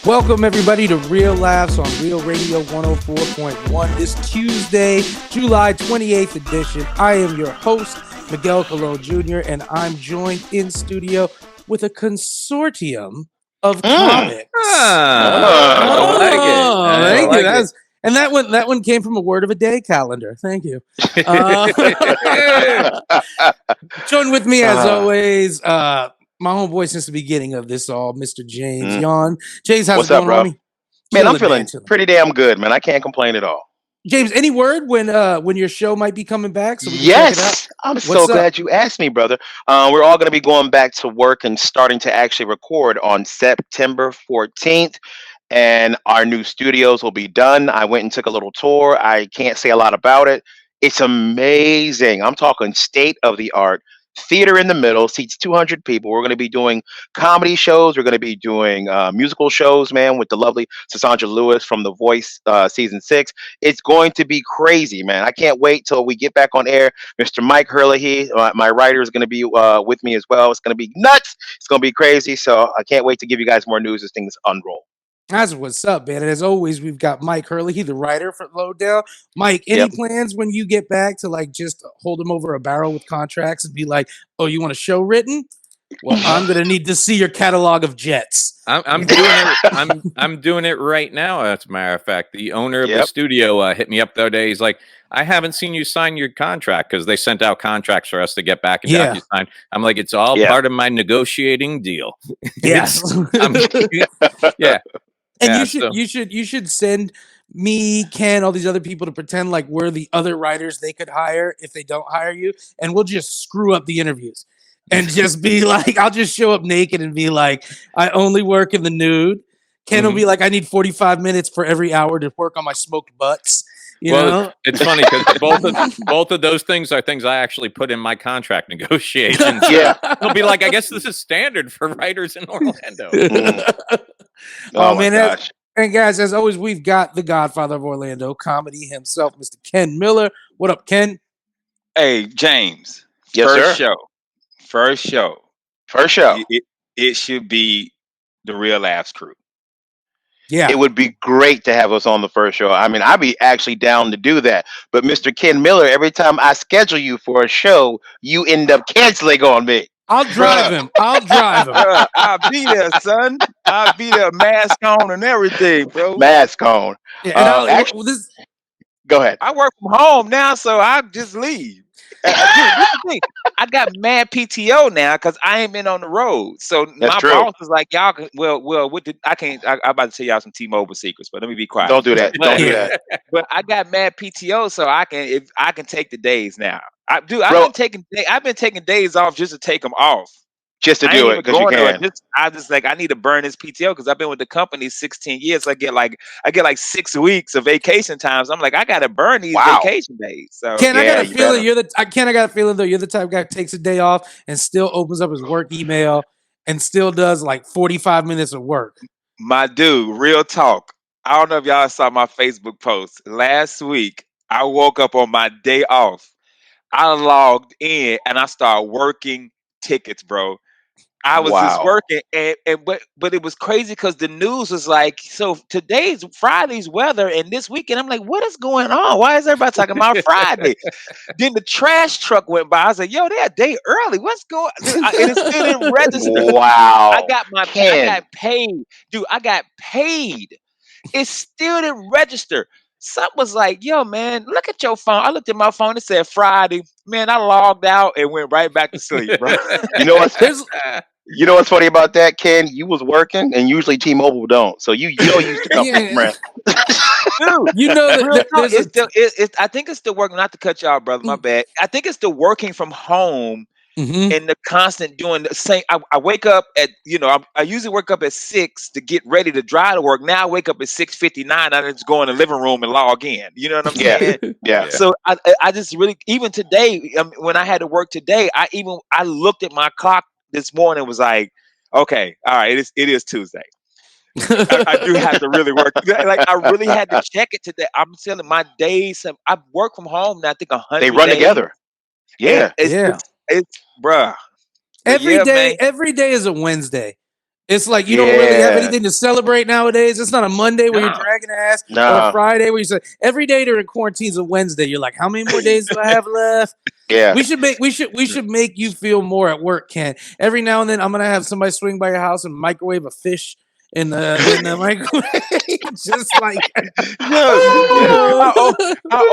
Welcome, everybody, to Real Laughs on Real Radio 104.1 this Tuesday, July 28th edition. I am your host, Miguel Colon Jr., and I'm joined in studio with a consortium of comics. Thank you. That one came from a word of a day calendar. Thank you. Joined with me, as always, my homeboy since the beginning of this all, Mr. James Yon. James, how's What's it going, up, bro? homie? Man, I'm feeling pretty damn good, man. I can't complain at all. James, any word when your show might be coming back? So we can Yes, check it out? I'm so glad you asked me, brother. We're all going to be going back to work and starting to actually record on September 14th. And our new studios will be done. I went and took a little tour. I can't say a lot about it. It's amazing. I'm talking state of the art. Theater in the middle, seats 200 people. We're going to be doing comedy shows. We're going to be doing musical shows, man, with the lovely Cassandra Lewis from The Voice season 6. It's going to be crazy, man. I can't wait till we get back on air. Mr. Mike Hurley, my writer, is going to be with me as well. It's going to be nuts. It's going to be crazy. So I can't wait to give you guys more news as things unroll. That's what's up, man. And as always, we've got Mike Hurley, the writer for Lowdown. Mike, any plans when you get back to like just hold him over a barrel with contracts and be like, "Oh, you want a show written? Well, I'm gonna need to see your catalog of jets." I'm doing it. I'm doing it right now. As a matter of fact, the owner of the studio hit me up the other day. He's like, "I haven't seen you sign your contract," because they sent out contracts for us to get back and DocuSign. I'm like, it's all part of my negotiating deal. Yes. Yeah. And you should send me, Ken, all these other people to pretend like we're the other writers they could hire if they don't hire you, and we'll just screw up the interviews and just be like, I'll just show up naked and be like, I only work in the nude. Ken will be like, I need 45 minutes for every hour to work on my smoked butts. You know? It's funny because both of those things are things I actually put in my contract negotiations. They'll be like, I guess this is standard for writers in Orlando. Oh man, gosh. And guys, as always, we've got the Godfather of Orlando comedy himself, Mr. Ken Miller. What up, Ken? Hey, James. Yes, First show. It should be the Real Laughs crew. Yeah, it would be great to have us on the first show. I mean, I'd be actually down to do that. But Mr. Ken Miller, every time I schedule you for a show, you end up canceling on me. I'll drive him. I'll be there, son. I'll be there, mask on and everything, bro. Mask on. Yeah, go ahead. I work from home now, so I just leave. Dude, this is the thing. I got mad PTO now because I ain't been on the road. So my boss is like, y'all can, I'm about to tell y'all some T-Mobile secrets, but let me be quiet. Don't do that. Don't do that. But I got mad PTO, so I can take the days now. I've been taking days off just to take them off. Just to do it because you can. I need to burn this PTO because I've been with the company 16 years. So I get like 6 weeks of vacation times. I'm like, I gotta burn these vacation days. So Ken, I got a feeling you're the type of guy who takes a day off and still opens up his work email and still does like 45 minutes of work. My dude, real talk. I don't know if y'all saw my Facebook post last week. I woke up on my day off. I logged in and I started working tickets, bro. I was just working, but it was crazy because the news was like, so Friday's weather, and this weekend, I'm like, what is going on? Why is everybody talking about Friday? Then the trash truck went by. I was like, yo, they're a day early. What's going on? And it still didn't register. Wow. I got paid. Dude, I got paid. It still didn't register. Something was like, yo, man, look at your phone. I looked at my phone. It said Friday. Man, I logged out and went right back to sleep, bro. You know what's funny about that, Ken? You was working, and usually T-Mobile don't. So you used to come rent. Dude, you know that I think it's still working. Not to cut you off, brother. My bad. I think it's still working from home. And the constant doing the same. I wake up at, I usually wake up at 6 to get ready to drive to work. Now I wake up at 6:59. I just go in the living room and log in. You know what I'm saying? Yeah. So I just really, even today, when I had to work today, I looked at my clock this morning and was like, okay, all right, it is Tuesday. I do have to really work. Like I really had to check it today. I'm telling my days. I work from home now. I think 100. They run together. Yeah. It's bruh. Every day is a Wednesday. It's like you don't really have anything to celebrate nowadays. It's not a Monday where you're dragging ass or a Friday where you say every day during quarantine is a Wednesday. You're like, how many more days do I have left? Yeah. We should make you feel more at work, Ken. Every now and then I'm gonna have somebody swing by your house and microwave a fish in the microwave. Just like I'll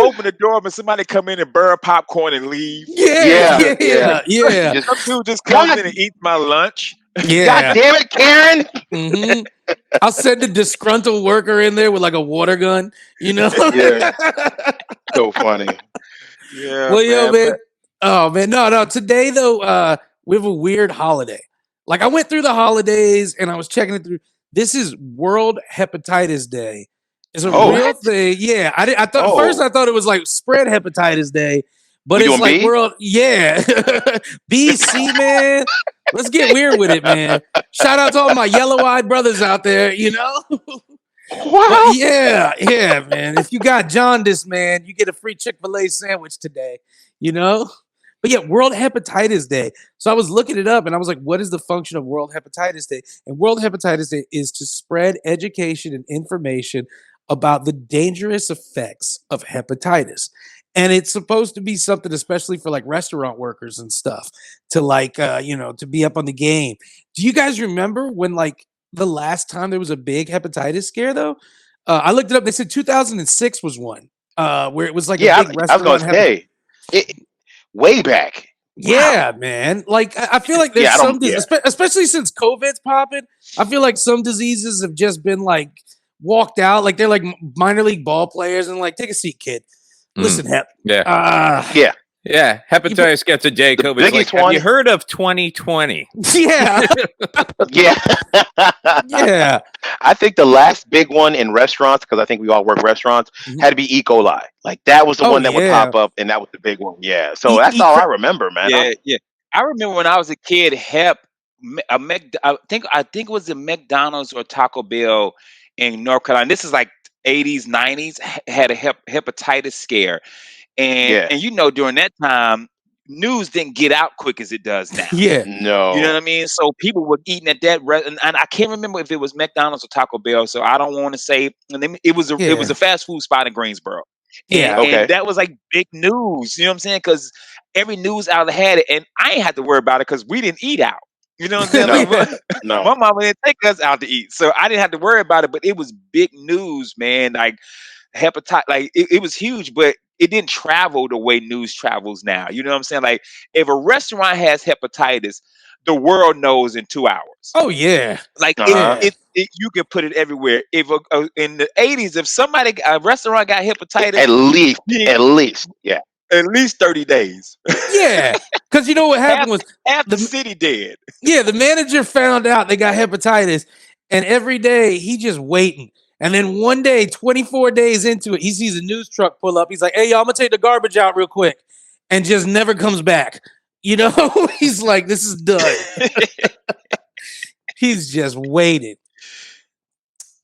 open the door and somebody come in and burn popcorn and leave. Yeah. Some dude just comes in and eats my lunch. Yeah. God damn it, Karen. Mm-hmm. I'll send a disgruntled worker in there with like a water gun, Yeah. So funny. Yeah. Well, man. Oh man, no. Today though, we have a weird holiday. Like I went through the holidays and I was checking it through. This is World Hepatitis Day. It's a real thing. Yeah, I thought first I thought it was like Spread Hepatitis Day, but it's like B? World. Yeah, BC man. Let's get weird with it, man. Shout out to all my yellow-eyed brothers out there. Wow. Yeah, man. If you got jaundice, man, you get a free Chick-fil-A sandwich today. But yeah, World Hepatitis Day. So I was looking it up and I was like, what is the function of World Hepatitis Day? And World Hepatitis Day is to spread education and information about the dangerous effects of hepatitis. And it's supposed to be something, especially for like restaurant workers and stuff, to like, to be up on the game. Do you guys remember when like the last time there was a big hepatitis scare though? I looked it up. They said 2006 was one where it was like a big restaurant. I was going to say, way back. Yeah, man. Like I feel like there's some especially since COVID's popping, I feel like some diseases have just been like walked out. Like they're like minor league ball players and like, take a seat, kid. Listen, hepatitis gets a day. COVID. Like, have you heard of 2020? Yeah. Yeah. I think the last big one in restaurants, because I think we all work restaurants, had to be E. coli. Like that was the one that would pop up, and that was the big one. Yeah. So that's all I remember, man. Yeah. I remember when I was a kid, I think it was the McDonald's or Taco Bell in North Carolina. This is like 80s, 90s, had a hepatitis scare. And during that time, news didn't get out quick as it does now. Yeah. No. You know what I mean? So people were eating at that and I can't remember if it was McDonald's or Taco Bell, so I don't want to say. And then it was a fast food spot in Greensboro. And that was like big news. You know what I'm saying? Because every news outlet had it, and I ain't had to worry about it because we didn't eat out. You know what I'm saying? No. My mama didn't take us out to eat, so I didn't have to worry about it. But it was big news, man. Like hepatitis, like it was huge, but it didn't travel the way news travels now. You know what I'm saying? Like if a restaurant has hepatitis, the world knows in 2 hours. Oh yeah. Like you can put it everywhere. If in the 80s, if a restaurant got hepatitis, at least 30 days. Yeah, because you know what happened was half the city dead. Yeah, the manager found out they got hepatitis, and every day he just waiting. And then one day, 24 days into it, he sees a news truck pull up. He's like, "Hey, y'all, I'm gonna take the garbage out real quick," and just never comes back. He's like, "This is done." He's just waiting.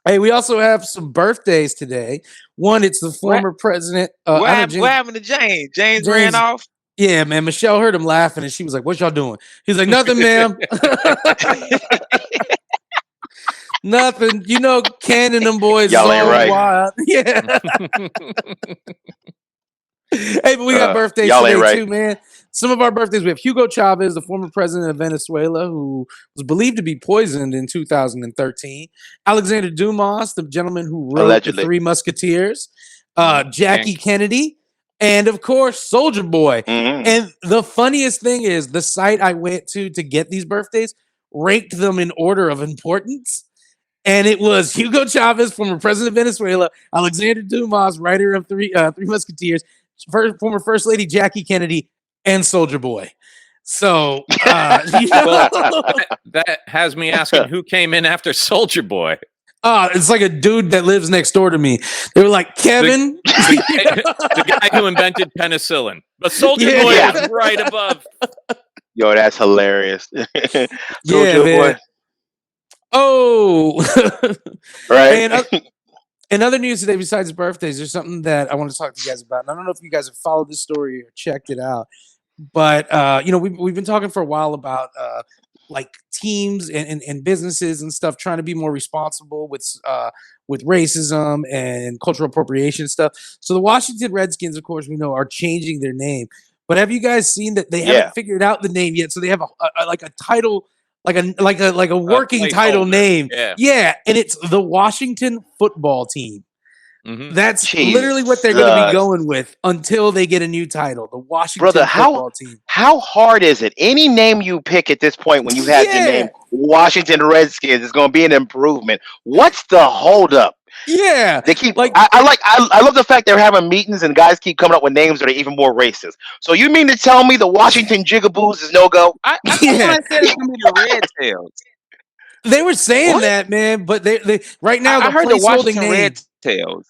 Hey, we also have some birthdays today. One, it's the former president. What happened to James? James ran off? Yeah, man. Michelle heard him laughing, and she was like, "What y'all doing?" He's like, "Nothing, ma'am." Nothing. Ken and them boys. Y'all ain't right. Wild. Yeah. Hey, but we got birthdays today too, man. Some of our birthdays, we have Hugo Chavez, the former president of Venezuela, who was believed to be poisoned in 2013. Alexander Dumas, the gentleman who wrote The Three Musketeers. Jackie Kennedy, and of course, Soldier Boy. Mm-hmm. And the funniest thing is the site I went to get these birthdays ranked them in order of importance. And it was Hugo Chavez, former president of Venezuela, Alexander Dumas, writer of Three Musketeers, former First Lady Jackie Kennedy, and Soldier Boy. So that has me asking who came in after Soldier Boy. It's like a dude that lives next door to me. They were like, Kevin, the guy who invented penicillin. But Soldier Boy was right above. Yo, that's hilarious. Soldier Boy. Oh, right. And in other news today, besides birthdays, there's something that I want to talk to you guys about. And I don't know if you guys have followed this story or checked it out, but we've been talking for a while about like teams and businesses and stuff trying to be more responsible with racism and cultural appropriation stuff. So the Washington Redskins, of course, we know are changing their name. But have you guys seen that they haven't figured out the name yet? So they have a title, like a working title name. Yeah, and it's the Washington Football Team. Mm-hmm. That's literally what they're going to be going with until they get a new title. The Washington Football Team. How hard is it? Any name you pick at this point when you have your name Washington Redskins is going to be an improvement. What's the holdup? Yeah, they keep I love the fact they're having meetings and guys keep coming up with names that are even more racist. So you mean to tell me the Washington Jigaboos is no go? I said it's going to be the Red Tails. They were saying that, man, but they right now I heard the Washington Red Tails.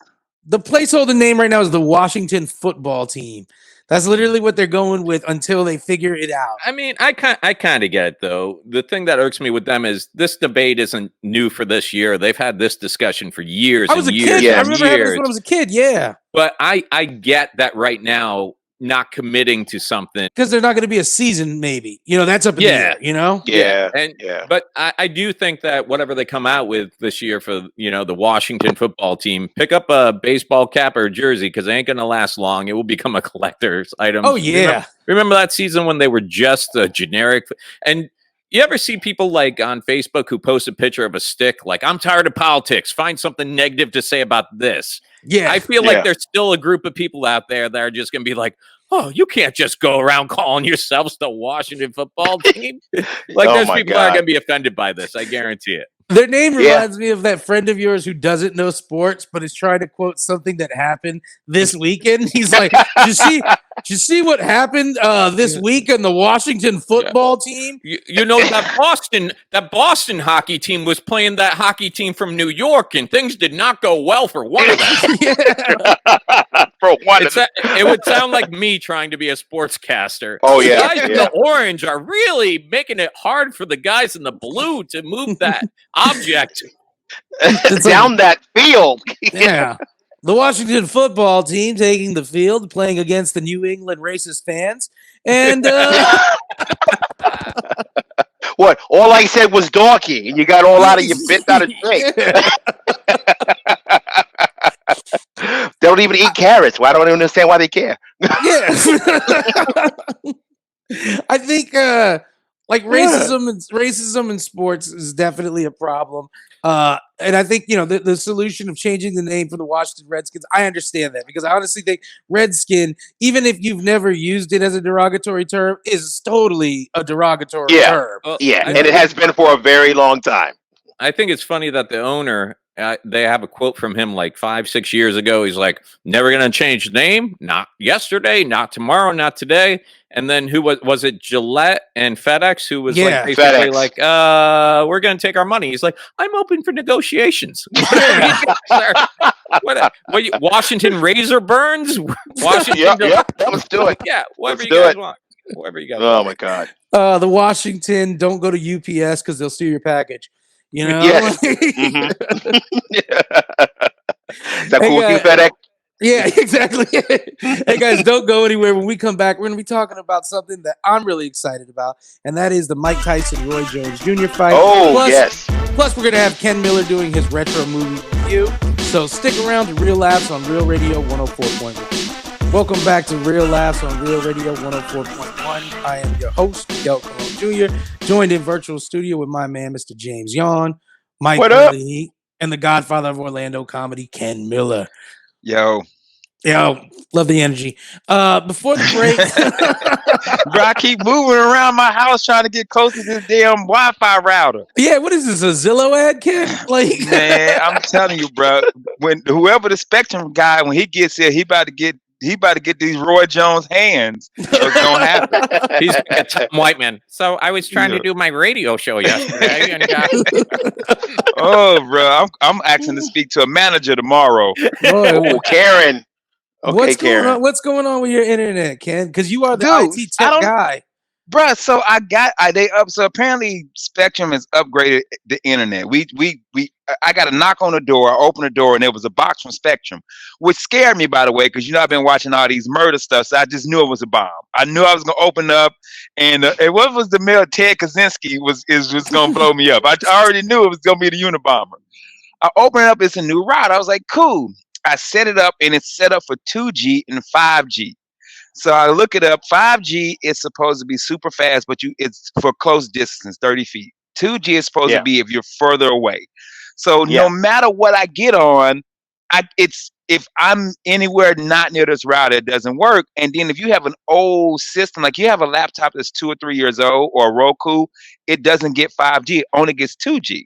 The placeholder name right now is the Washington Football Team. That's literally what they're going with until they figure it out. I mean, I kind of get it, though. The thing that irks me with them is this debate isn't new for this year. They've had this discussion for years. I was a kid. I remember having this when I was a kid. Yeah. But I get that right now, not committing to something because they're not going to be a season. Maybe that's up in the air. But I do think that whatever they come out with this year for the Washington Football Team, pick up a baseball cap or a jersey because they ain't going to last long. It will become a collector's item. Oh yeah, remember that season when they were just a generic and. You ever see people like on Facebook who post a picture of a stick? Like, I'm tired of politics. Find something negative to say about this. Yeah. I feel like there's still a group of people out there that are just going to be like, oh, you can't just go around calling yourselves the Washington Football Team. Like, there's people that are going to be offended by this. I guarantee it. Their name reminds me of that friend of yours who doesn't know sports, but is trying to quote something that happened this weekend. He's like, did you see what happened this week in the Washington Football Team? That Boston hockey team was playing that hockey team from New York, and things did not go well for one of them. It would sound like me trying to be a sportscaster. Oh yeah, the guys in the orange are really making it hard for the guys in the blue to move that object down that field. Yeah. The Washington Football Team taking the field, playing against the New England racist fans. And what? All I said was donkey, and you got all out of your bits out of shape. They don't even eat carrots. Well, I don't understand why they care. Yeah. I think racism in sports is definitely a problem. And I think, the solution of changing the name for the Washington Redskins, I understand that because I honestly think Redskin, even if you've never used it as a derogatory term, is totally a derogatory term. And it has been for a very long time. I think it's funny that the owner, they have a quote from him like 5-6 years ago. He's like, never going to change the name. Not yesterday, not tomorrow, not today. And then who was it? Gillette and FedEx, who was like basically like, we're going to take our money. He's like, I'm open for negotiations. Washington Razor Burns? Washington. Let's do it. Yeah, whatever you guys want. Whatever you guys want. Oh my God. The Washington, don't go to UPS because they'll steal your package. Yes. Is that cool with you, FedEx? Yeah, exactly. Hey guys, don't go anywhere. When we come back, we're going to be talking about something that I'm really excited about, and that is the Mike Tyson Roy Jones Jr. fight. Plus, we're going to have Ken Miller doing his retro movie review. So stick around to Real Laughs on Real Radio 104.1. Welcome back to Real Laughs on Real Radio 104.1. I am your host, Miguel Colon Jr., joined in virtual studio with my man, Mr. James Yon, Mike Lee, and the godfather of Orlando comedy, Ken Miller. Yo, love the energy. Before the break, bro, I keep moving around my house trying to get close to this damn Wi-Fi router. Yeah, what is this, a Zillow ad, Ken? Like, man, I'm telling you, bro. When whoever the Spectrum guy, when he gets here, he about to get these Roy Jones hands. So it's gonna happen. He's like a Tom Whiteman. So I was trying to do my radio show yesterday, and oh, bro, I'm asking to speak to a manager tomorrow. Oh, Karen. Okay, What's going on with your internet, Ken? Because you are the IT tech guy. Bruh, so so apparently Spectrum has upgraded the internet. I got a knock on the door. I opened the door and there was a box from Spectrum, which scared me, by the way, because I've been watching all these murder stuff, so I just knew it was a bomb. I knew I was gonna open up, and what was the mail? Ted Kaczynski was gonna blow me up. I already knew it was gonna be the Unabomber. I opened it up. It's a new route. I was like, cool. I set it up, and it's set up for 2G and 5G. So I look it up. 5G is supposed to be super fast, but it's for close distance, 30 feet. 2G is supposed to be if you're further away. So no matter what I get on, if I'm anywhere not near this router, it doesn't work. And then if you have an old system, like you have a laptop that's 2 or 3 years old or a Roku, it doesn't get 5G. It only gets 2G,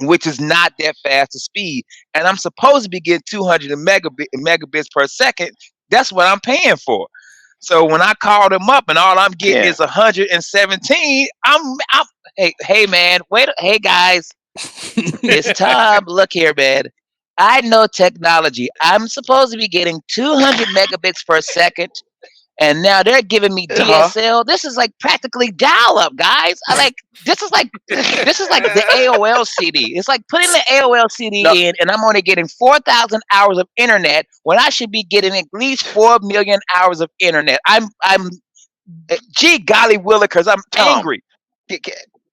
which is not that fast a speed. And I'm supposed to be getting 200 megabits per second. That's what I'm paying for. So when I called them up and all I'm getting is 117, hey man, hey guys, it's Tom. Look here, man. I know technology. I'm supposed to be getting 200 megabits per second, and now they're giving me DSL. This is like practically dial-up, guys. This is like the AOL CD. It's like putting the AOL CD in, and I'm only getting 4,000 hours of internet when I should be getting at least 4 million hours of internet. Gee golly willikers, I'm angry.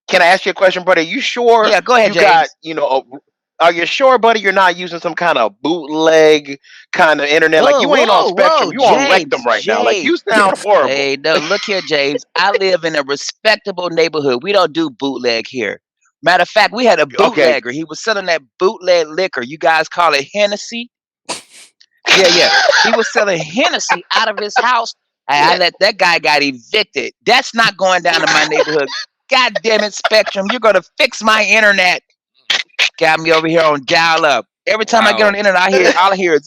Can I ask you a question, buddy? You sure? Yeah, go ahead, James. Got, are you sure, buddy, you're not using some kind of bootleg kind of internet? Like you ain't on Spectrum. You on Rectum right now. Like you sound horrible. Hey, no, look here, James. I live in a respectable neighborhood. We don't do bootleg here. Matter of fact, we had a bootlegger. He was selling that bootleg liquor. You guys call it Hennessy? Yeah. He was selling Hennessy out of his house. I let that guy got evicted. That's not going down in my neighborhood. God damn it, Spectrum. You're going to fix my internet. Got me over here on dial up. Every time I get on the internet, I hear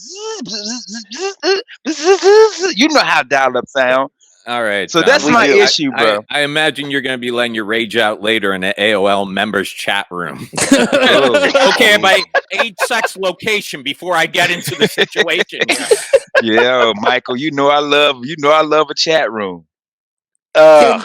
you know how dial up sound. All right. So that's my issue, bro. I imagine you're going to be letting your rage out later in the AOL members chat room. Okay, my age, sex, location before I get into the situation. Yeah, Michael, you know I love a chat room. Ken,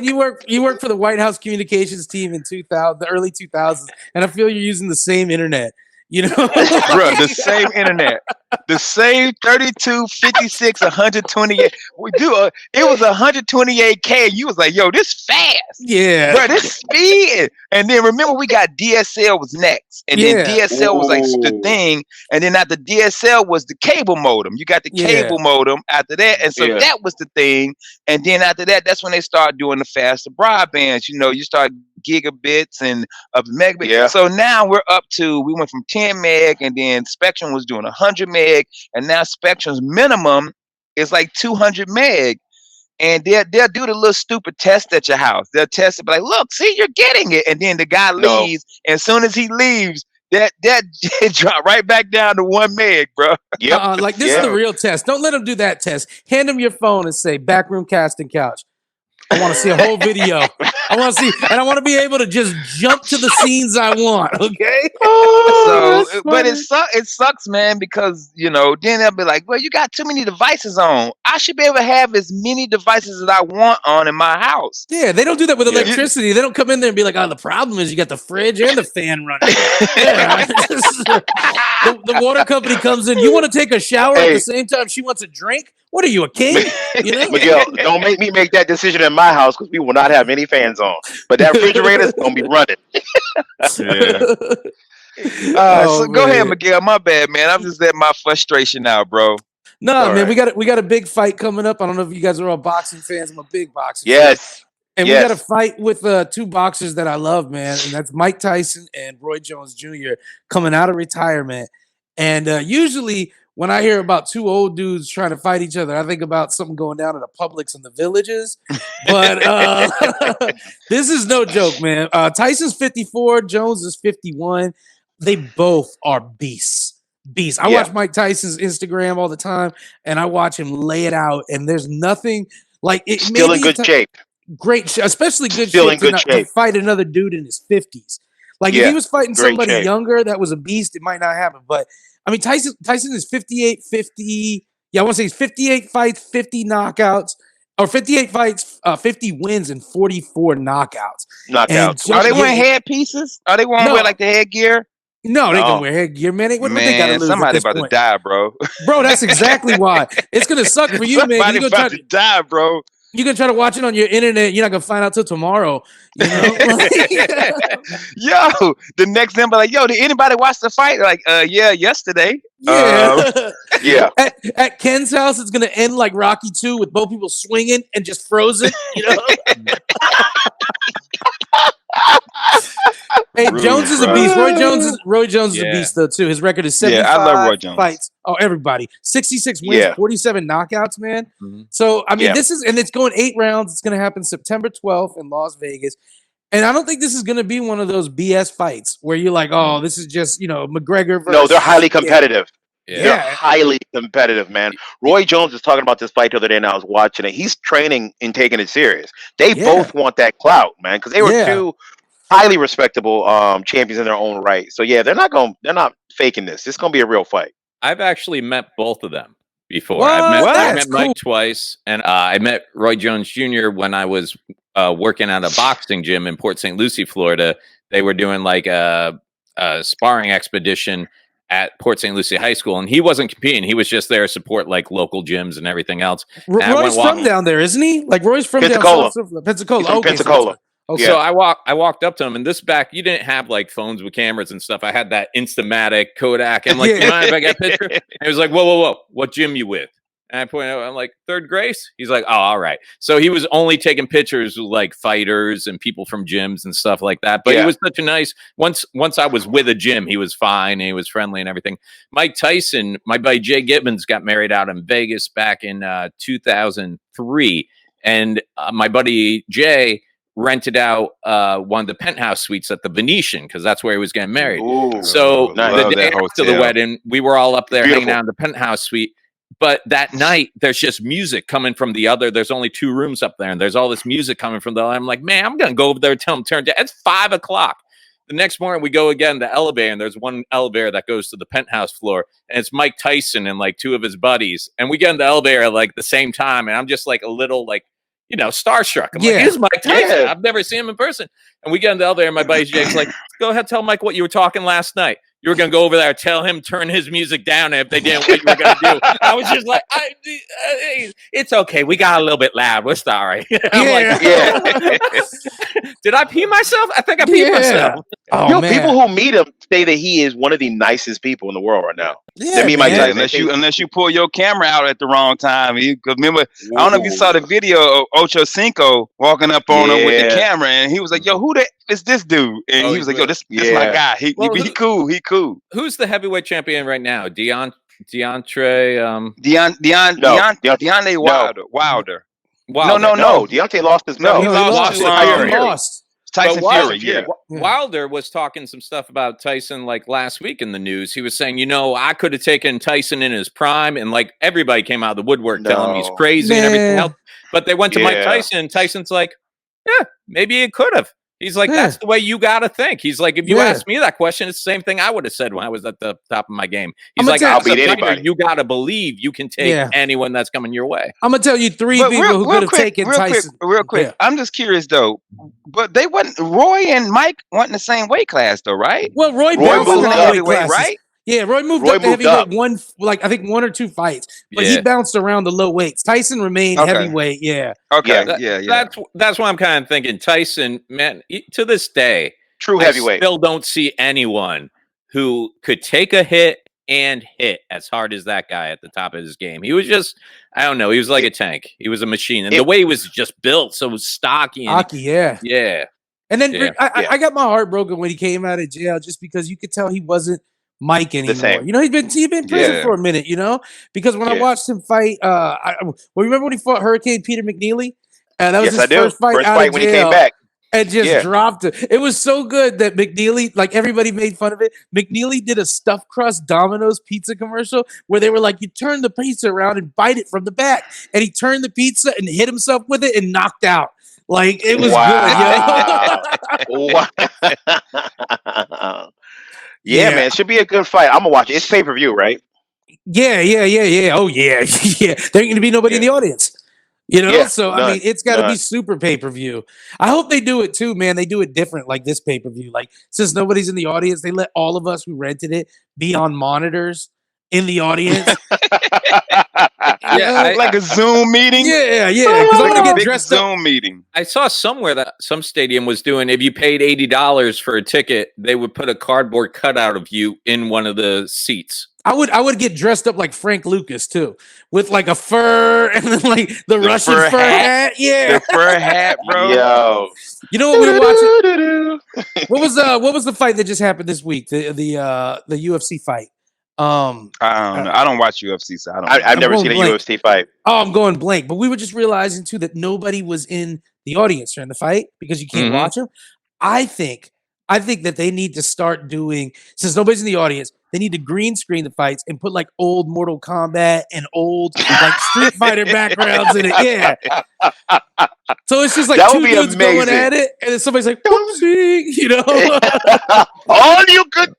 you work for the White House communications team in the early 2000s, and I feel you're using the same internet. Bro, the same internet, the same 32, 56, 128. We do it was 128K, and you was like, "Yo, this fast, bro, this speed." And then remember, we got DSL was next, and then DSL was like the thing, and then after DSL was the cable modem. You got the cable modem after that, and so that was the thing. And then after that, that's when they started doing the faster broadbands. You start gigabits and megabits. Yeah. So now we went from 10 meg, and then Spectrum was doing 100 meg, and now Spectrum's minimum is like 200 meg. And they'll do the little stupid test at your house. They'll test it, be like, look, see, you're getting it. And then the guy leaves, and as soon as he leaves, that drop right back down to 1 meg, bro. Yep. This is the real test. Don't let him do that test. Hand him your phone and say, backroom casting couch. I want to see a whole video. I want to see, and I want to be able to just jump to the scenes I want. Okay. But it sucks, man, because then they'll be like, "Well, you got too many devices on. I should be able to have as many devices as I want on in my house." Yeah, they don't do that with electricity. They don't come in there and be like, "Oh, the problem is you got the fridge and the fan running." The water company comes in. You want to take a shower at the same time she wants a drink? What are you, a king? Miguel, don't make me make that decision in my house because we will not have any fans on. But that refrigerator is gonna be running. So go ahead, Miguel. My bad, man. I'm just letting my frustration out, bro. No, man, we got a big fight coming up. I don't know if you guys are all boxing fans. I'm a big boxing fan. Yes. And we got a fight with two boxers that I love, man. And that's Mike Tyson and Roy Jones Jr. coming out of retirement. And usually when I hear about two old dudes trying to fight each other, I think about something going down at a Publix in the Villages. But this is no joke, man. Tyson's 54, Jones is 51. They both are beasts. I watch Mike Tyson's Instagram all the time, and I watch him lay it out. And there's nothing like it. Still in good shape. Great, especially good Still shape, in good shape to fight another dude in his 50s. Like if he was fighting somebody younger that was a beast, it might not happen. But I mean, Tyson is 58, 50. Yeah, I want to say he's 58 fights, 50 knockouts. or 58 fights, 50 wins, and 44 knockouts. Are they wearing headpieces? Are they wearing like the headgear? No, they can wear headgear, man. What they got to lose? Somebody at this about point? to die, bro. Bro, that's exactly why. It's gonna suck for you, man. Somebody about to die, bro. You're gonna try to watch it on your internet. You're not gonna find out till tomorrow. You know, yo, the next number, like, yo, did anybody watch the fight? Like, yeah, yesterday. Yeah, yeah. At Ken's house, it's gonna end like Rocky 2 with both people swinging and just frozen. You know. Hey, Jones is a beast. Roy Jones is a beast though too. His record is 75 I love Roy Jones. fights. Oh, everybody, 66 wins, 47 knockouts, man. Mm-hmm. So I mean, this is, and it's going 8 rounds. It's going to happen September 12th in Las Vegas. And I don't think this is going to be one of those BS fights where you're like, oh, this is just, McGregor versus. No, they're highly competitive. Yeah. They're highly competitive, man. Roy Jones was talking about this fight the other day, and I was watching it. He's training and taking it serious. They both want that clout, man, because they were two highly respectable champions in their own right. So yeah, they're not faking this. It's gonna be a real fight. I've actually met both of them before. What? I met Mike twice, and I met Roy Jones Jr. when I was working at a boxing gym in Port St. Lucie, Florida. They were doing like a sparring expedition at Port St. Lucie High School, and he wasn't competing. He was just there to support like local gyms and everything else. Roy's from down there, isn't he? Like Roy's from Pensacola. Pensacola. Pensacola. Okay. So I walked up to him, and this back, you didn't have like phones with cameras and stuff. I had that Instamatic Kodak, and like, you mind if I got a picture? And he was like, whoa, what gym you with? And I pointed out, I'm like, Third Grace? He's like, oh, all right. So he was only taking pictures with like fighters and people from gyms and stuff like that. But he was such a nice, once I was with a gym, he was fine and he was friendly and everything. Mike Tyson, my buddy Jay Gibbons got married out in Vegas back in 2003. And my buddy Jay rented out one of the penthouse suites at the Venetian because that's where he was getting married. Ooh, so nice. the day after the wedding, we were all up there hanging out in the penthouse suite. But that night, there's just music coming from the other. There's only 2 rooms up there, and there's all this music coming from the other. I'm like, man, I'm going to go over there and tell him turn down. It's 5 o'clock. The next morning, we go again, the elevator, and there's one elevator that goes to the penthouse floor, and it's Mike Tyson and like 2 of his buddies. And we get in the elevator at like the same time, and I'm just like a little like, starstruck. I'm like, here's Mike Tyson. Yeah. I've never seen him in person. And we get in the elevator, and my buddy Jake's like, go ahead, tell Mike what you were talking last night. You were going to go over there, tell him, turn his music down if they didn't what you were going to do. I was just like, it's okay. We got a little bit loud. We're sorry. Did I pee myself? I think I peed myself. Oh, people who meet him say that he is one of the nicest people in the world right now. Yeah, unless you pull your camera out at the wrong time. Remember, I don't know if you saw the video of Ocho Cinco walking up on him with the camera, and he was like, "Yo, who is this dude?" And he was like, "Yo, this my guy. He cool. He cool." Who's the heavyweight champion right now? Deontay Wilder. No. Deontay lost his belt. He lost. Tyson Fury. Wilder was talking some stuff about Tyson like last week in the news. He was saying, I could have taken Tyson in his prime, and like everybody came out of the woodwork telling him he's crazy and everything else. But they went to Mike Tyson, and Tyson's like, yeah, maybe it could have. He's like, that's the way you got to think. He's like, if you asked me that question, it's the same thing I would have said when I was at the top of my game. He's like, I'll beat anybody. You got to believe you can take anyone that's coming your way. I'm going to tell you 3 people who could have taken Tyson. Real quick. Yeah. I'm just curious, though. But Roy and Mike weren't in the same weight class, though, right? Well, Roy bounced in the heavyweight, right? Yeah, Roy moved up to heavyweight I think 1 or 2 fights, but he bounced around the low weights. Tyson remained heavyweight. Yeah. Okay. That's why I'm kind of thinking Tyson, man, to this day, true heavyweight. I still don't see anyone who could take a hit and hit as hard as that guy at the top of his game. He was just, I don't know, he was like a tank. He was a machine. And the way he was just built, so stocky. Yeah. And then I got my heart broken when he came out of jail just because you could tell he wasn't Mike anymore. He'd been in prison for a minute, because when I watched him fight, remember when he fought Hurricane Peter McNeely? That was his first fight out of jail. When he came back. And just dropped it. It was so good that McNeely, like everybody made fun of it. McNeely did a stuffed crust Domino's pizza commercial where they were like, you turn the pizza around and bite it from the back. And he turned the pizza and hit himself with it and knocked out. Like, it was good, yo. Yeah, man, it should be a good fight. I'm gonna watch it. It's pay-per-view, right? Yeah. Oh yeah. There ain't gonna be nobody in the audience. So I mean, it's got to be super pay-per-view. I hope they do it too, man. They do it different, like this pay-per-view. Like since nobody's in the audience, they let all of us who rented it be on monitors in the audience. Like a Zoom meeting. Yeah. Because I'm gonna get dressed up. Zoom meeting. I saw somewhere that some stadium was doing. If you paid $80 for a ticket, they would put a cardboard cutout of you in one of the seats. I would get dressed up like Frank Lucas too, with like a fur and then like the Russian fur hat. Yeah, the fur hat, bro. Yo, you know what we were watching? What was the fight that just happened this week? The UFC fight. I don't know. I don't watch UFC, so I don't. I've never seen a UFC fight. Oh, I'm going blank. But we were just realizing too that nobody was in the audience during the fight because you can't watch them. I think that they need to start doing, since nobody's in the audience, they need to green screen the fights and put like old Mortal Kombat and old like Street Fighter backgrounds in it. Yeah. So it's just like two dudes going at it, and then somebody's like, "Whoopsie," All you could.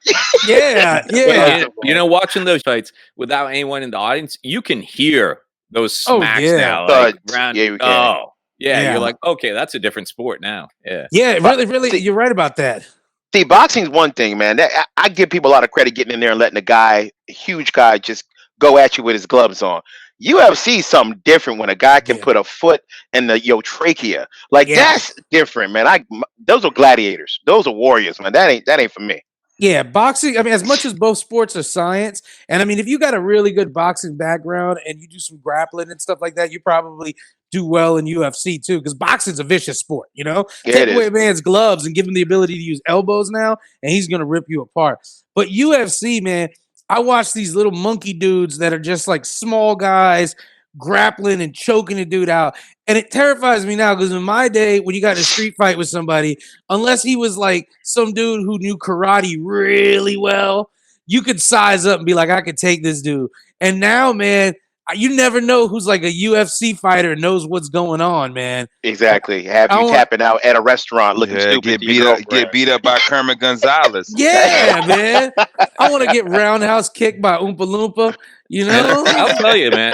Yeah. Watching those fights without anyone in the audience, you can hear those smacks now. Like, you can. You're like, okay, that's a different sport now. Yeah, really, you're right about that. See, boxing's one thing, man. I give people a lot of credit getting in there and letting a huge guy, just go at you with his gloves on. UFC is something different when a guy can put a foot in your trachea. Like that's different, man. Those are gladiators. Those are warriors, man. That ain't for me. Yeah, boxing. I mean, as much as both sports are science, and I mean, if you got a really good boxing background and you do some grappling and stuff like that, you probably do well in UFC too, because boxing's a vicious sport. Take away a man's gloves and give him the ability to use elbows now, and he's gonna rip you apart. But UFC, man, I watch these little monkey dudes that are just like small guys grappling and choking a dude out. And it terrifies me now because in my day, when you got in a street fight with somebody, unless he was like some dude who knew karate really well, you could size up and be like, I could take this dude. And now, man, you never know who's like a UFC fighter and knows what's going on, man. Exactly. Have you tapping out at a restaurant looking stupid. Get beat up by Kermit Gonzalez. Yeah, man. I want to get roundhouse kicked by Oompa Loompa, I'll tell you, man.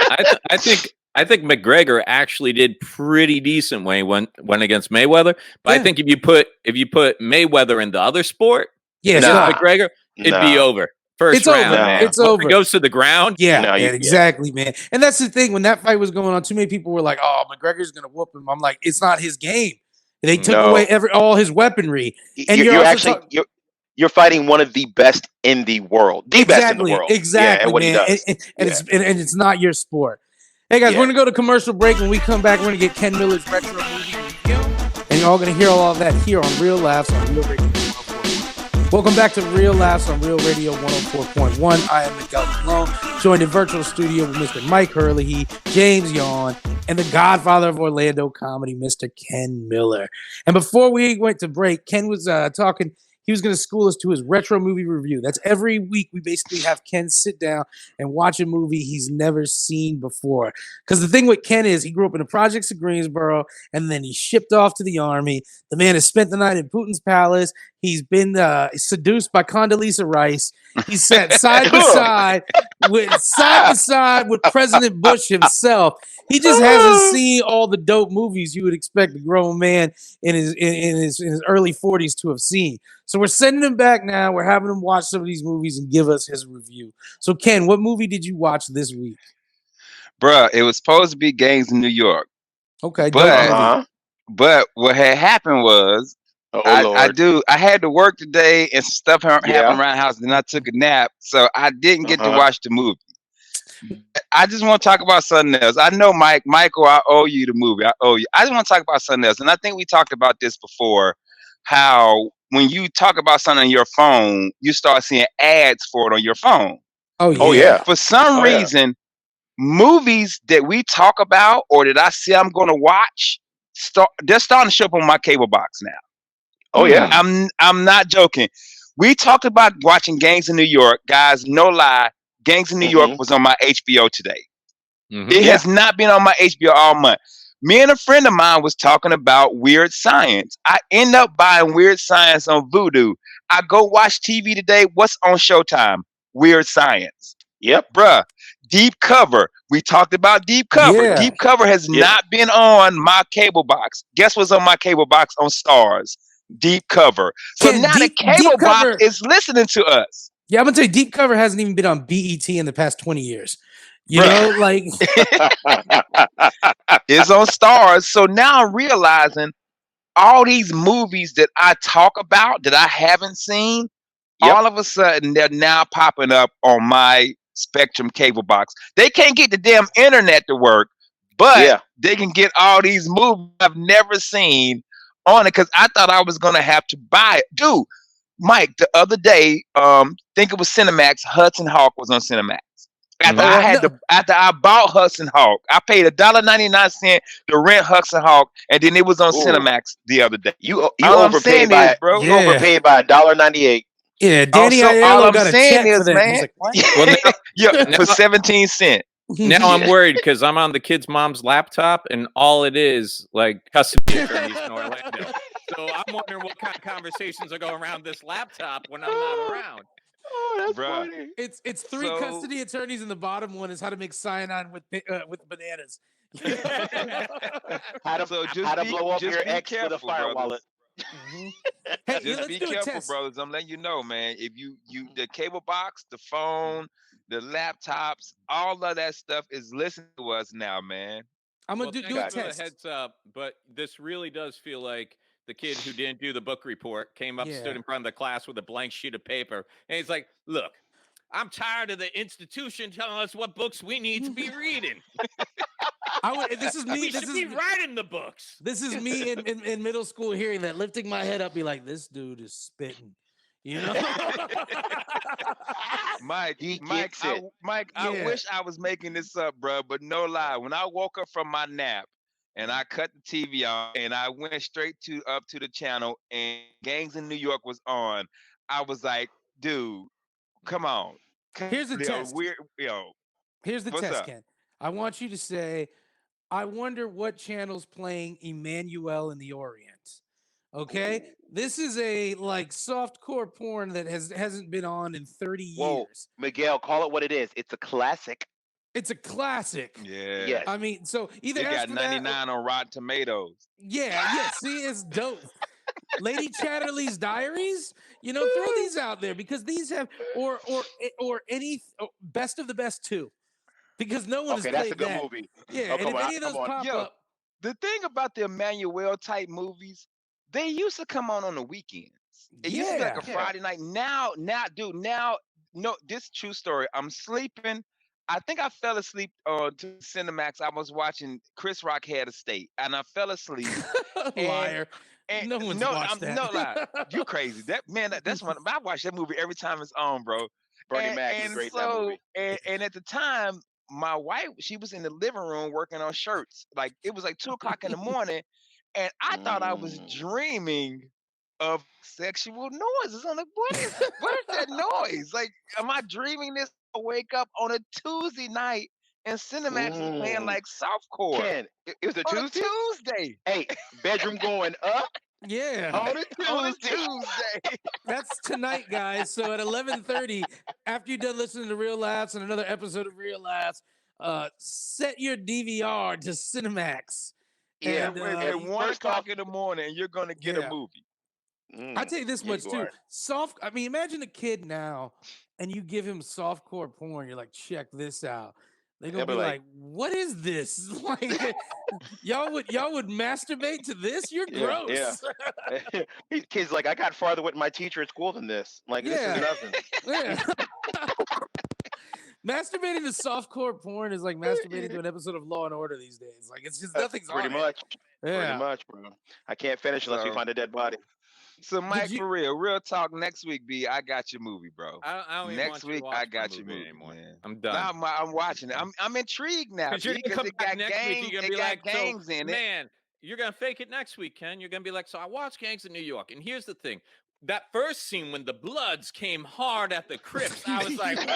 I think McGregor actually did pretty decent when he went against Mayweather. But I think if you put Mayweather in the other sport, McGregor, it'd be over. First round, man. It's over. It goes to the ground. Yeah, exactly, man. And that's the thing. When that fight was going on, too many people were like, "Oh, McGregor's gonna whoop him." I'm like, it's not his game. They took away all his weaponry. And you're fighting one of the best in the world. Best in the world. Exactly, what man. He does. And it's not your sport. Hey guys, we're gonna go to commercial break. When we come back, we're gonna get Ken Miller's retro movie review, and you're all gonna hear all of that here on Real Laughs on Real Radio 104.1. Welcome back to Real Laughs on Real Radio 104.1. I am Miguel Malone, joined in virtual studio with Mr. Mike Hurley, James Yawn, and the godfather of Orlando comedy, Mr. Ken Miller. And before we went to break, Ken was talking. He was going to school us to his retro movie review. That's every week we basically have Ken sit down and watch a movie he's never seen before. Because the thing with Ken is he grew up in the projects of Greensboro, and then he shipped off to the Army. The man has spent the night in Putin's palace. He's been seduced by Condoleezza Rice. He sat side by side with President Bush himself. He just hasn't seen all the dope movies you would expect a grown man in his early 40s to have seen. So we're sending him back now. We're having him watch some of these movies and give us his review. So Ken, what movie did you watch this week? Bruh, it was supposed to be Gangs in New York. Okay, but what had happened was I had to work today and stuff happened around the house, and then I took a nap, so I didn't get to watch the movie. I just want to talk about something else. I know, Michael, I owe you the movie. I owe you. I just want to talk about something else, and I think we talked about this before. How when you talk about something on your phone, you start seeing ads for it on your phone. Oh yeah. For some reason, movies that we talk about or that I say I'm going to watch, they're starting to show up on my cable box now. Oh yeah. I'm not joking. We talked about watching Gangs in New York, guys. No lie. Gangs in New York was on my HBO today. It has not been on my HBO all month. Me and a friend of mine was talking about Weird Science. I end up buying Weird Science on Vudu. I go watch TV today. What's on Showtime? Weird Science. Yep. Bruh, Deep Cover. We talked about Deep Cover. Yeah. Deep Cover has not been on my cable box. Guess what's on my cable box on Stars? Deep Cover. So Ken, now the cable box is listening to us. Yeah, I'm gonna tell you, Deep Cover hasn't even been on BET in the past 20 years. You know, like it's on Stars. So now I'm realizing all these movies that I talk about that I haven't seen, all of a sudden they're now popping up on my Spectrum cable box. They can't get the damn internet to work, but they can get all these movies I've never seen on it because I thought I was gonna have to buy it. Dude, Mike, the other day, think it was Cinemax, Hudson Hawk was on Cinemax. After I bought Hudson Hawk, I paid $1.99 to rent Hudson Hawk, and then it was on Cinemax the other day. You overpaid by bro. You overpaid by $1.98. Yeah, Danny Aiello got a check for that. Man, he's like, what? Well, for 17 cents. Now I'm worried because I'm on the kid's mom's laptop, and all it is like custody attorneys in Orlando. So I'm wondering what kind of conversations are going around this laptop when I'm not around. Oh, that's funny. It's three custody attorneys, and the bottom one is how to make cyanide with bananas. How to blow up your ex with a fire wallet. Hey, just be careful, brothers. I'm letting you know, man. If you the cable box, the phone, the laptops, all of that stuff is listening to us now, man. I'm gonna do a test. Heads up, but this really does feel like the kid who didn't do the book report came up, stood in front of the class with a blank sheet of paper, and he's like, "Look, I'm tired of the institution telling us what books we need to be reading." This is me. We should be writing the books. This is me in middle school hearing that, lifting my head up, be like, "This dude is spitting." You know, Mike, I wish I was making this up, bro, but no lie. When I woke up from my nap and I cut the TV on and I went straight up to the channel and Gangs in New York was on, I was like, dude, come on. Here's the test. Here's the test, up? Ken. I want you to say, I wonder what channel's playing Emmanuel in the Orient. Okay, this is a softcore porn that hasn't been on in 30 years. Miguel, call it what it is. It's a classic. It's a classic. Yeah. Yes. I mean, so either it got 99 on Rotten Tomatoes. Yeah. See, it's dope. Lady Chatterley's Diaries. You know, throw these out there because these have or any Best of the Best 2. Because no one has played that. That's a good movie. Yeah, and if any of those pop up. The thing about the Emmanuel type movies, they used to come on the weekends. It used to be like a Friday night. Now, dude, no, this is true story. I'm sleeping. I think I fell asleep to Cinemax. I was watching Chris Rock Head of State, and I fell asleep. Liar. No one's watched that. No lie. You crazy. That's one. I watch that movie every time it's on, bro. Bernie Mac is great in that movie. And at the time, my wife, she was in the living room working on shirts. Like it was like 2:00 in the morning, and I thought I was dreaming of sexual noises. I'm like, what is that noise? Like, am I dreaming this? I wake up on a Tuesday night and Cinemax is playing like softcore. Ken, it was a Tuesday. Hey, bedroom going up. Yeah. On a Tuesday. That's tonight, guys. So at 11:30, after you're done listening to Real Laughs and another episode of Real Laughs, set your DVR to Cinemax. Yeah, and, at 1:00 in the morning, you're gonna get a movie. I tell you this much too. I mean, imagine a kid now, and you give him softcore porn. You're like, check this out. They're gonna be like, what is this? Like, y'all would masturbate to this? You're gross. Yeah. Kids like, I got farther with my teacher at school than this. Like, this is nothing. Yeah. Masturbating to softcore porn is like masturbating to an episode of Law and Order these days. Like, it's just nothing's on Pretty much, bro. I can't finish unless we find a dead body. So, Mike, for real talk. Next week, B, I got your movie, bro. I don't next week, I got your movie anymore. Man. I'm done. Now I'm watching it. I'm intrigued now because you're gonna come back next week. You're gonna be like, gangs in it. Man, you're gonna fake it next week, Ken. You're gonna be like, so I watched Gangs in New York, and here's the thing: that first scene when the Bloods came hard at the Crips, I was like, what?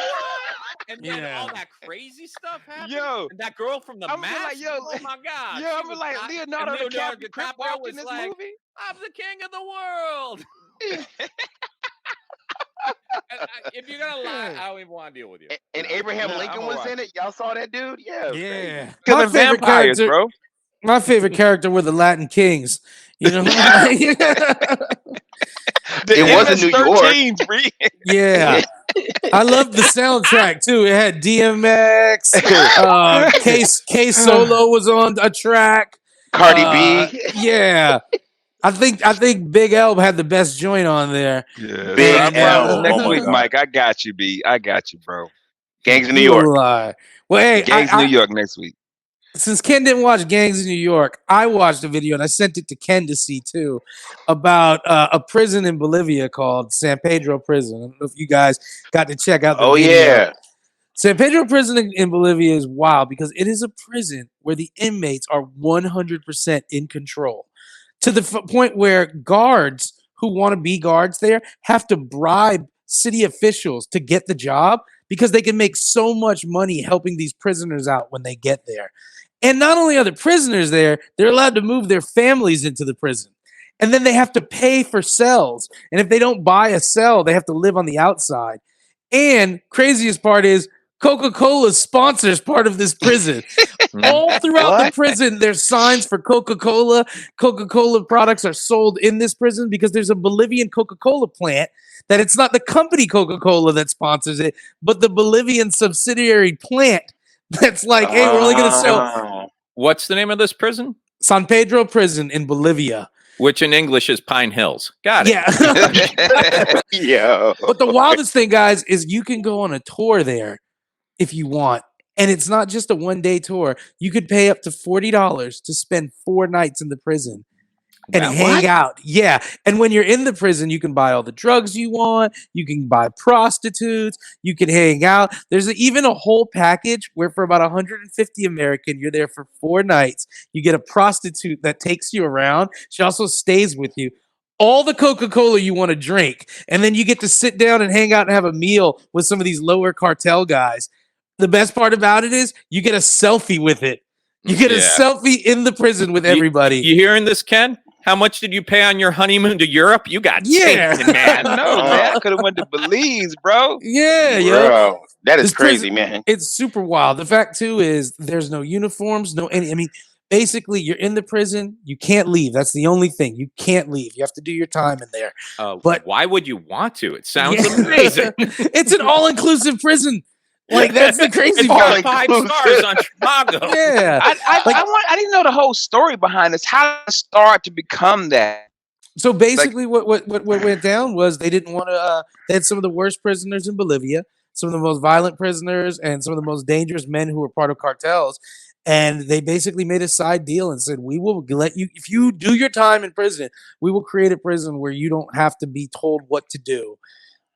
And then all that crazy stuff happened. Yo, and that girl from the Mask. Like, oh my God. Yo, I'm like Leonardo DiCaprio watching this movie. I'm the king of the world. if you're gonna lie, I don't even want to deal with you. And Abraham Lincoln was in it. Y'all saw that dude? Yeah. Yeah. Killing vampires, bro. My favorite character were the Latin Kings. You know, like, It wasn't New York. Yeah. I loved the soundtrack too. It had DMX. K Solo was on a track. Cardi B. Yeah. I think Big L had the best joint on there. Yeah. Big L. Next week, Mike. I got you, B. I got you, bro. Gangs of New York. Well, hey, Gangs of New York next week. Since Ken didn't watch Gangs of New York, I watched a video and I sent it to Ken to see too about a prison in Bolivia called San Pedro Prison. I don't know if you guys got to check out the video. Yeah. San Pedro Prison in Bolivia is wild because it is a prison where the inmates are 100% in control to the point where guards who want to be guards there have to bribe city officials to get the job because they can make so much money helping these prisoners out when they get there. And not only are the prisoners there, they're allowed to move their families into the prison. And then they have to pay for cells. And if they don't buy a cell, they have to live on the outside. And craziest part is Coca-Cola sponsors part of this prison. All throughout the prison, there's signs for Coca-Cola. Coca-Cola products are sold in this prison because there's a Bolivian Coca-Cola plant that it's not the company Coca-Cola that sponsors it, but the Bolivian subsidiary plant that's like, hey, we're only going to sell. What's the name of this prison? San Pedro Prison in Bolivia. Which in English is Pine Hills. Got it. Yeah. Yeah. But the wildest thing, guys, is you can go on a tour there if you want. And it's not just a one-day tour. You could pay up to $40 to spend 4 nights in the prison and hang out. Yeah. And when you're in the prison, you can buy all the drugs you want. You can buy prostitutes. You can hang out. There's even a whole package where for about 150 American, you're there for 4 nights. You get a prostitute that takes you around. She also stays with you. All the Coca-Cola you want to drink. And then you get to sit down and hang out and have a meal with some of these lower cartel guys. The best part about it is you get a selfie with it. You get a selfie in the prison with everybody. You hearing this, Ken? How much did you pay on your honeymoon to Europe? You got taken, man. No, man. I could have went to Belize, bro. Yeah, yo. That is crazy, man. It's super wild. The fact, too, is there's no uniforms, I mean, basically, you're in the prison. You can't leave. That's the only thing. You can't leave. You have to do your time in there. But why would you want to? It sounds amazing. It's an all-inclusive prison. Like, that's the crazy part. 5 stars on Chicago. Yeah. I didn't know the whole story behind this. How did it start to become that? So basically what went down was they didn't want to they had some of the worst prisoners in Bolivia, some of the most violent prisoners, and some of the most dangerous men who were part of cartels. And they basically made a side deal and said, we will let you, if you do your time in prison, we will create a prison where you don't have to be told what to do.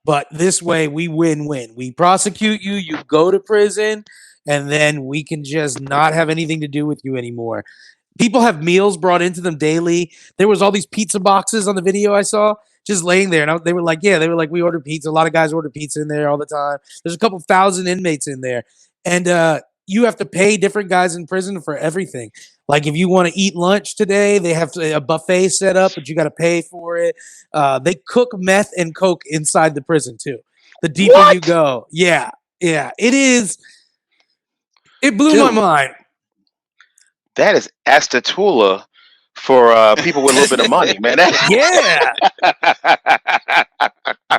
But this way, we win-win. We prosecute you, you go to prison, and then we can just not have anything to do with you anymore. People have meals brought into them daily. There was all these pizza boxes on the video I saw just laying there. And they were like, we order pizza. A lot of guys order pizza in there all the time. There's a couple thousand inmates in there. And you have to pay different guys in prison for everything. Like if you want to eat lunch today, they have a buffet set up, but you got to pay for it. They cook meth and coke inside the prison too. The deeper you go. Yeah. It is. It blew my mind. That is Astatula for people with a little bit of money, man. Yeah.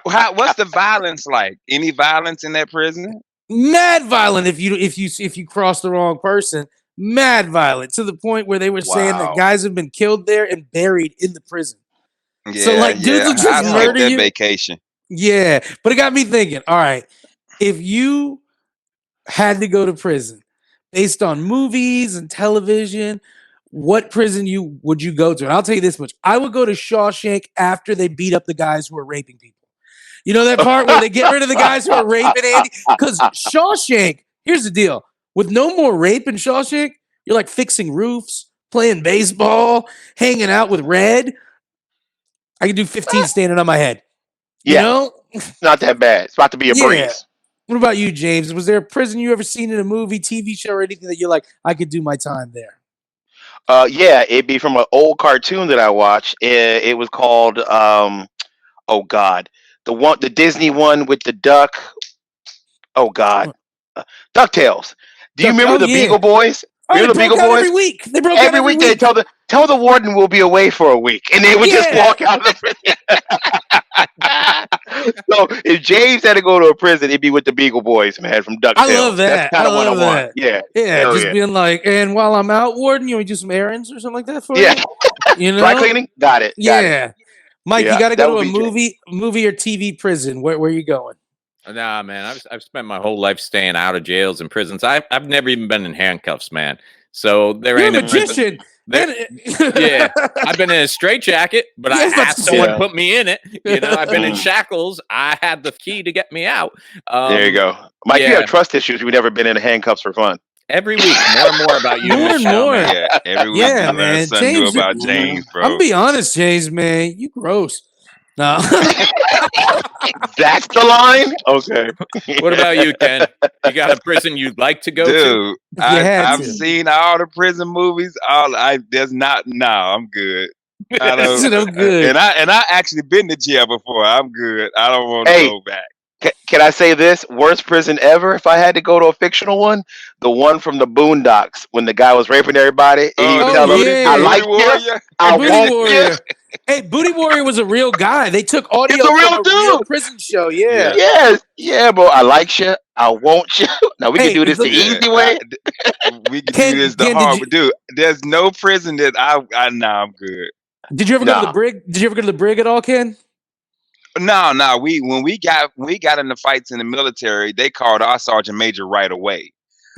What's the violence like? Any violence in that prison? Mad violent if you cross the wrong person. Mad violent to the point where they were saying that guys have been killed there and buried in the prison. Yeah, so like dudes will just murder you. Vacation. Yeah, but it got me thinking. All right, if you had to go to prison based on movies and television, what prison would you go to? And I'll tell you this much: I would go to Shawshank after they beat up the guys who are raping people. You know that part where they get rid of the guys who are raping Andy? Because Shawshank, here's the deal. With no more rape in Shawshank, you're like fixing roofs, playing baseball, hanging out with Red. I can do 15 standing on my head. You know? Not that bad. It's about to be a breeze. What about you, James? Was there a prison you ever seen in a movie, TV show, or anything that you're like, I could do my time there? Yeah, it'd be from an old cartoon that I watched. It was called, oh God, the Disney one with the duck. Oh God, DuckTales. Do you remember the Beagle Boys? Oh, they broke out every week. They broke out every week. They tell the warden we'll be away for a week, and they would just walk out of the prison. So if James had to go to a prison, it'd be with the Beagle Boys, man, from DuckTales. I love that. That's kind of what I want. Yeah, just being like, and while I'm out, warden, you want to do some errands or something like that for you? You know, dry cleaning. Got it. Mike, you got to go to a movie or TV prison. Where are you going? Nah, man, I've spent my whole life staying out of jails and prisons. I've never even been in handcuffs, man. So there ain't a magician. Yeah, I've been in a straitjacket, but I asked someone to put me in it. You know, I've been in shackles. I had the key to get me out. There you go, Mike. You have trust issues. You've never been in handcuffs for fun. Every week, more and more about you. More and more. Yeah, every week. Yeah, man. James, about James, bro. I'm gonna be honest, James, man. You gross. No. That's the line? Okay. What about you, Ken? You got a prison you'd like to go to? Dude, I've seen all the prison movies. I'm good. I'm good. And I actually been to jail before. I'm good. I don't want to go back. Can I say this? Worst prison ever? If I had to go to a fictional one, the one from the Boondocks when the guy was raping everybody, and he would tell them, "I like you, I won't you." Hey, Booty Warrior was a real guy. They took audio from a real prison show. Yeah. Yes, bro. I like you, I won't you. Now we can do this the easy way. We can do this the hard way. Dude, there's no prison that I'm good. Did you ever go to the brig? Did you ever go to the brig at all, Ken? No. When we got into fights in the military, they called our sergeant major right away.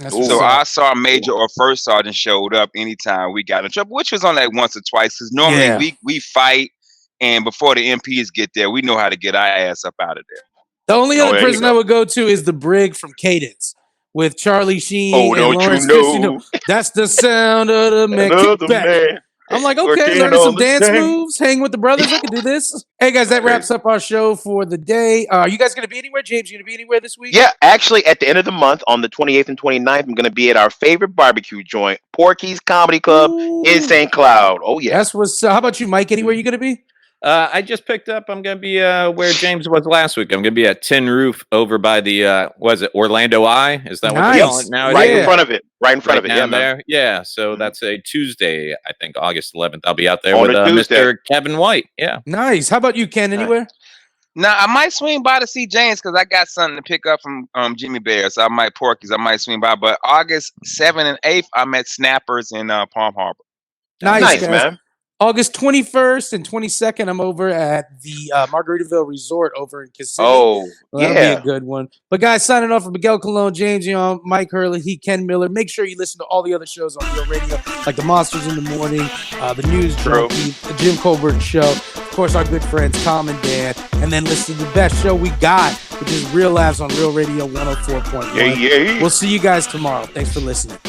So our sergeant major or first sergeant showed up anytime we got in trouble, which was only like once or twice. Because normally we fight, and before the MPs get there, we know how to get our ass up out of there. The only other prison I would go to is the brig from Cadence with Charlie Sheen and Lawrence Fishburne. That's the sound of the man. Kick back. I'm like, okay, learning some dance moves, hang with the brothers. I can do this. Hey, guys, that wraps up our show for the day. Are you guys going to be anywhere? James, you going to be anywhere this week? Yeah, actually, at the end of the month, on the 28th and 29th, I'm going to be at our favorite barbecue joint, Porky's Comedy Club in St. Cloud. Oh, yeah. That's what's how about you, Mike? Anywhere you going to be? I just picked up. I'm going to be where James was last week. I'm going to be at Tin Roof over by the, Orlando Eye? Is that what they call it now? Right in front of it. Right in front of it. Yeah, there. Yeah. So that's a Tuesday, I think, August 11th. I'll be out there with Mr. Kevin White. Yeah. Nice. How about you, Ken? Anywhere? Now, I might swing by to see James because I got something to pick up from Jimmy Bear. So I might swing by. But August 7th and 8th, I'm at Snappers in Palm Harbor. Nice, man. August 21st and 22nd, I'm over at the Margaritaville Resort over in Kissimmee. Oh, that'll be a good one. But guys, signing off for Miguel Colon, James Young, Mike Hurley, Ken Miller. Make sure you listen to all the other shows on Real Radio, like The Monsters in the Morning, The News Junkie, The Jim Colbert Show, of course, our good friends Tom and Dan, and then listen to the best show we got, which is Real Laughs on Real Radio 104.1. Yeah. We'll see you guys tomorrow. Thanks for listening.